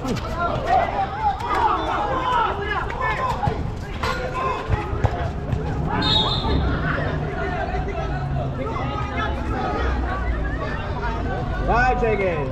Five seconds.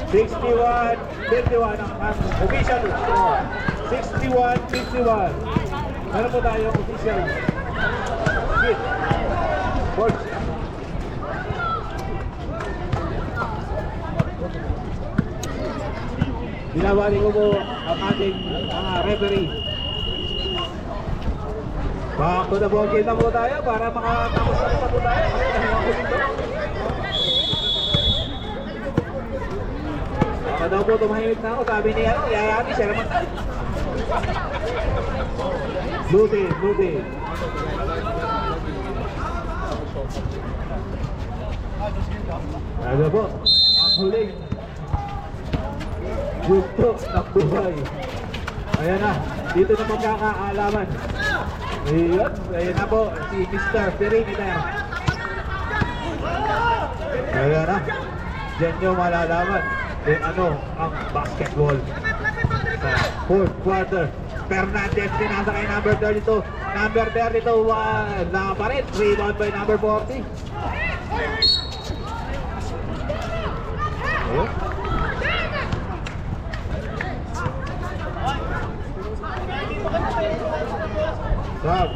Sixty-one, 51 ang official score. 61-51. Ano po tayo official? Hit. Force. Binabali ko po ang ating mga referee. Back to the ball game na po tayo para makatapos na po tayo. Baka daw po tumahimik na ako. Sabi niya, Yayami, siya naman. Blue team, blue team. Ano po, ang huling gusto ng buhay. Ayan na, dito na magkakaalaman. Ayan na po, si Mr. Perimeter. Ayan na, dyan nyo malalaman kung ano ang basketball sa fourth quarter. Fernandez pinasa kay number 32. Number 32, na pa rin. Rebound by number 40. Oh. Sab.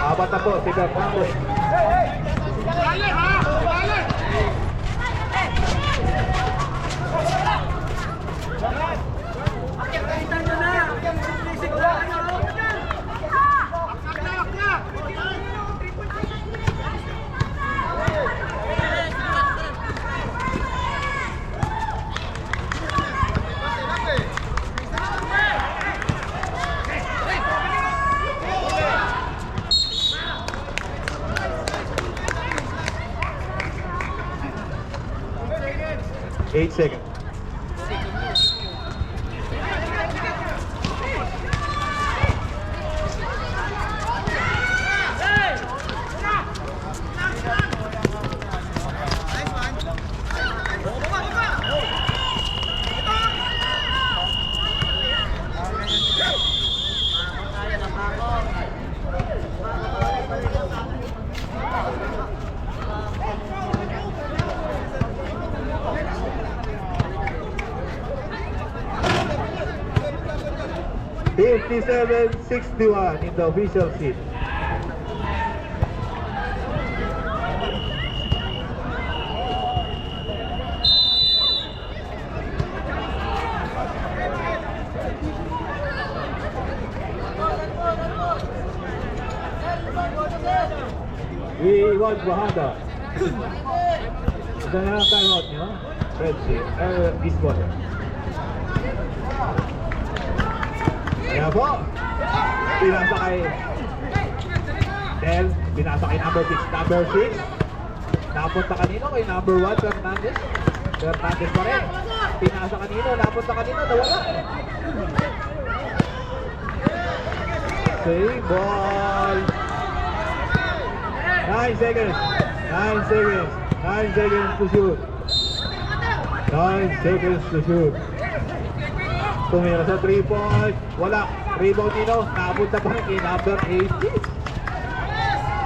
Apat na po, si Fernandez. Dale, ha! Dale! Eight seconds. $57-61 in the official seat. We want Bahada. Ito na lang time out nyo. Red Sea. This water. Kaya po, pinasa kay Del, pinasa kay number 6. Number 6, napunta kanino kay number 1, Fernandez. Fernandez pa rin. Pinasa kanino, napunta kanino, nawala. Save ball. 9 seconds. 9 seconds. 9 seconds to shoot. 9 seconds to shoot. Tumira sa 3 point. Wala. Rebound dito. Napunta pa rin kay number 80.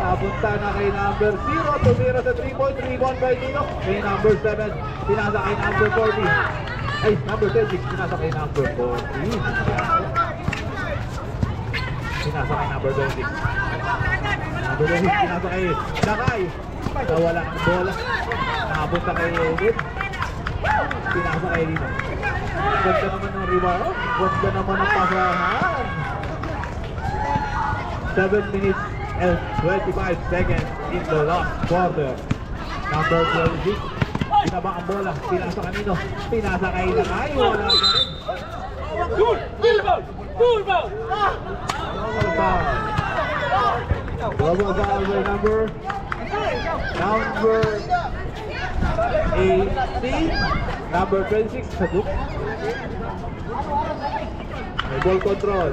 Napunta na kay number 0. Tumira sa 3 point. Rebound by dito. Kay number 7. Pinasa kay number 40. Ay, number 36. Pinasa kay number 40. Pinasa kay number 26. Number 26. Pinasa kay Lakay. Nawala ang bola. Napunta kay Edith. Pinasa kay Lino. Ganda naman ng rebound. Ganda naman ang pasahan. 7 minutes and 25 seconds in the last quarter. Number 26. Pinaba ang bola. Pinasa kanino? Pinasa kay Lakay. Wala ka rin. Double foul by number 18, number 26 sa book. May ball control.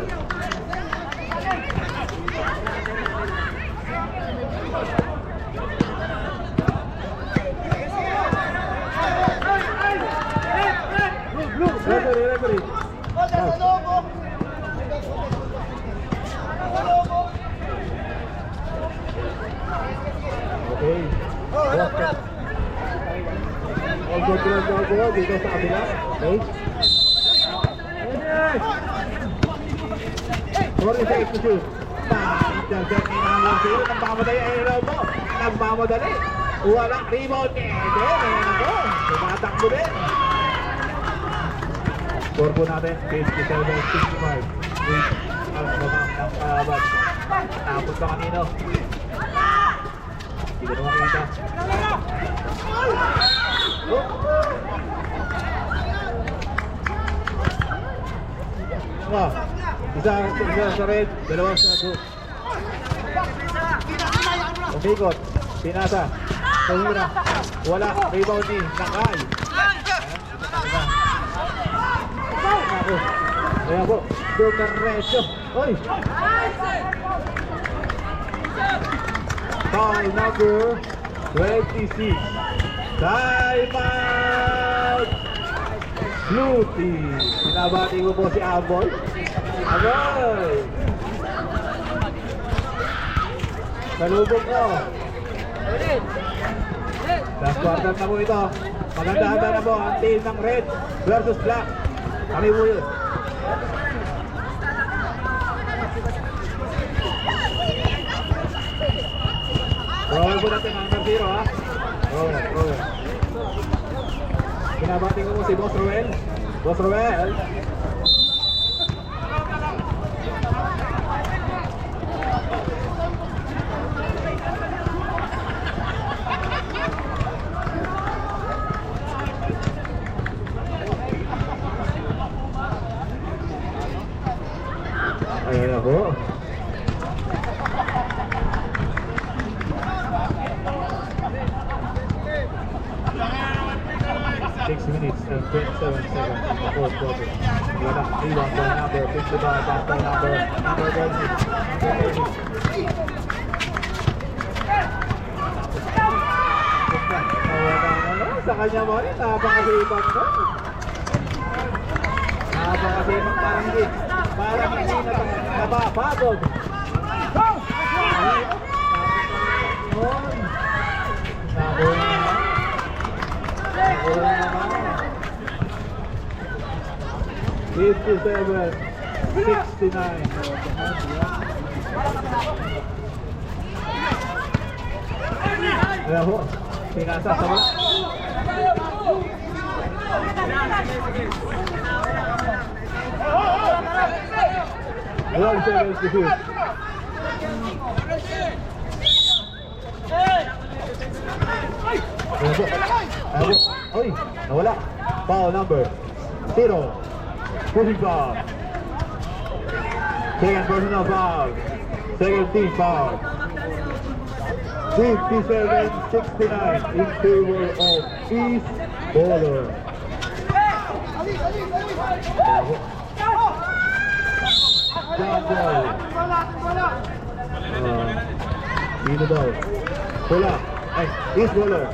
Referee. Okay. All control daw dito sa kabila. Okay. 46 to shoot. Intercept ni Nangong Sino. Nagmamadali ang ilaw mo. Nagmamadali. Walang rebound ni Ede. Ayan ako. Tumatakbo din. Score po natin. 57-65. Wait. Ang babang ng kalaban. Tapos pa kanino. Hindi ko naman kita. Isa sa red, dalawa sa blue. Umikot, pinasa, Tahira, wala, rebound ni Nakay. Ako, kaya po, doon ng resyo. Oy! Foul number 26. Time out! Blue team. Pinabati ko po si Aboy. Aboy! Salubog ko. Last quarter na po ito. Maganda-handa na po ang team ng red versus black. Kami po yun. Roll po natin ang number 0 ha. Roll. Pinabati ko po si Boss Ruel. Boss Ruel. Ayan na po. Minutes and 27 seconds in the fourth quarter. Wala, rebound by number 55, back by number 30. Sa kanya mo rin, napakasipag mo. Napakasipag, parang hindi napapagod. Wala naman. 57, 69. Kaya ho, pinasa sa wala. Wala 7 to shoot. Oy, nawala. Foul number 0. Pushing foul. Second personal foul. Second team foul. 57-69 in favor of East Bowler. John Boy. Dito daw. Wala. Ay, East Bowler.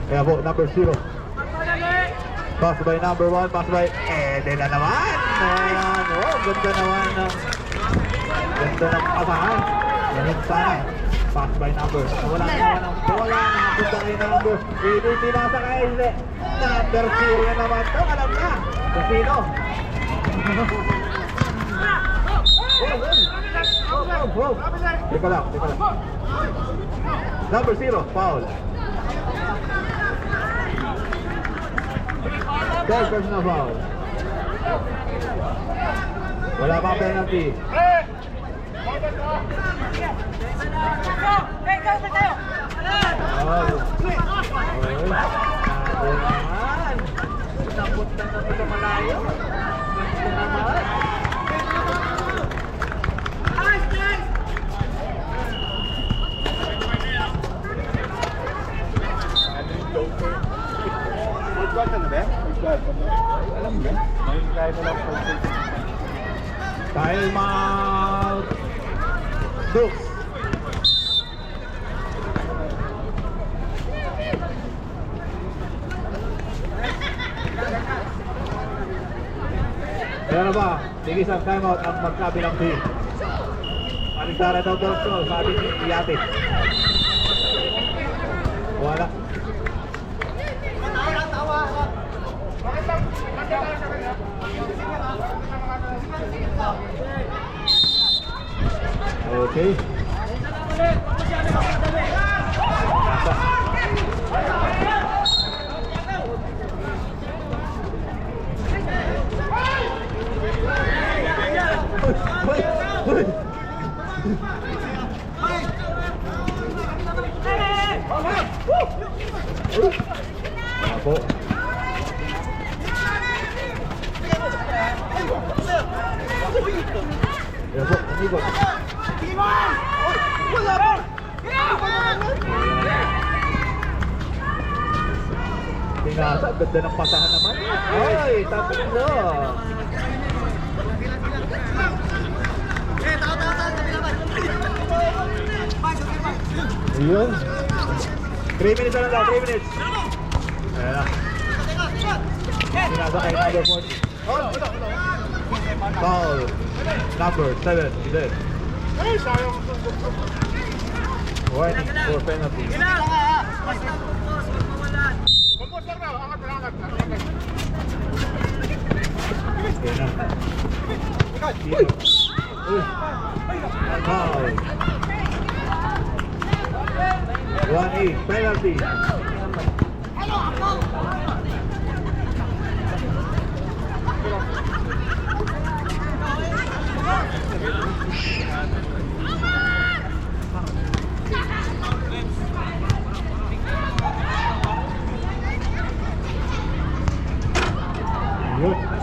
Kaya po, number 0. Pass by number 1, pass by Ede na naman. Ayan, oh, ganda naman ng pasahan. Ganun sana. Pass by number. Wala naman ang bola. Nakapunta kay number. Ede, pinasa kay Ede. Number 0 na naman to. Alam na. Kung sino. Teka lang. Number 0, foul. Third personal foul. Wala pang penalty. Nag-guard ka na ba? Nag-guard ka na. Alam mo ba? May kaya na lang for Kyle Mount Brooks. Kaya na ba? Sige sa timeout ang magkabilang team. Aligtara daw Dorso, sabi ni Iyate. Wala. Okay. Ako. Yan po, amigo. Pinasa, ganda ng pasahan naman. Ay, tatlo. Ayun. 3 minutes na lang, 3 minutes. Ayan na. Pinasa kay number 40. Foul. Number 7 is it. Ay, sayang. Warning for penalty. Kumpos lang na. Angat na, angat na. Ayan na. Uy! Uy! Foul. 1-8 penalty. Yun.